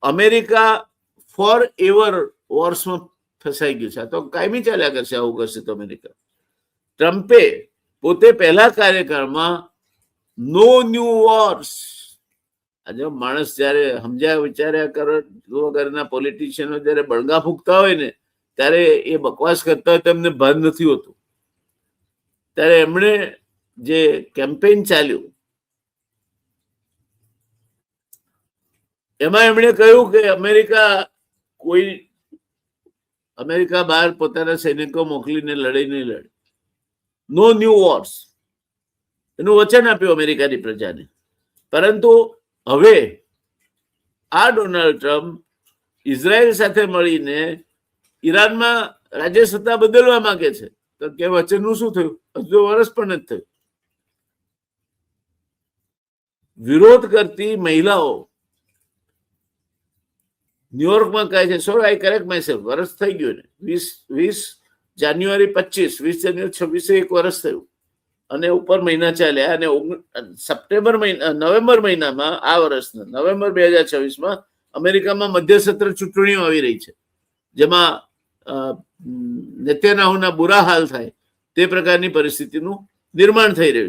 America four ever વોર્સમાં ફસાઈ ગયું છે. તો કાયમી ચાલ્યા કરશે આવું કરશે તો અમેરિકા. ટ્રમ્પે પોતે પહેલા કાર્યકાળમાં નો ન્યૂ વોર્સ, આજે માણસ જયારે સમજ્યા વિચાર્યા વગરના પોલિટિશિયનો જયારે બળગા ફૂંકતા હોય ને ત્યારે એ બકવાસ કરતા હોય તેમને ભાન નથી હોતું. ત્યારે એમણે જે કેમ્પેઇન ચાલ્યું એમાં એમણે કહ્યું કે અમેરિકા બહાર પોતાના સૈનિકો મોકલીને લડાઈ નહીં લડે, નો ન્યૂ વોર્સ, એનું વચન આપ્યું અમેરિકાની પ્રજાને. પરંતુ હવે આ ડોનાલ્ડ ટ્રમ્પ ઇઝરાયલ સાથે મળીને ઈરાનમાં રાજ્ય સત્તા બદલવા માંગે છે. તો કે વચનનું શું થયું? હજુ વર્ષ પણ નથી થયું. વિરોધ કરતી મહિલાઓ ન્યુયોર્કમાં કહે છે, sorry I correct my self, વર્ષ થઈ ગયું ને, 20 જાન્યુઆરી 20 જાન્યુઆરી 26 એક વર્ષ થયું અને ઉપર મહિના ચાલ્યા. અને નવેમ્બર મહિનામાં આ વર્ષના નવેમ્બર 2026માં અમેરિકામાં મધ્યસત્ર ચૂંટણીઓ આવી રહી છે, જેમાં નેતન્યાહુના બુરા હાલ થાય તે પ્રકારની પરિસ્થિતિનું નિર્માણ થઈ રહ્યું છે.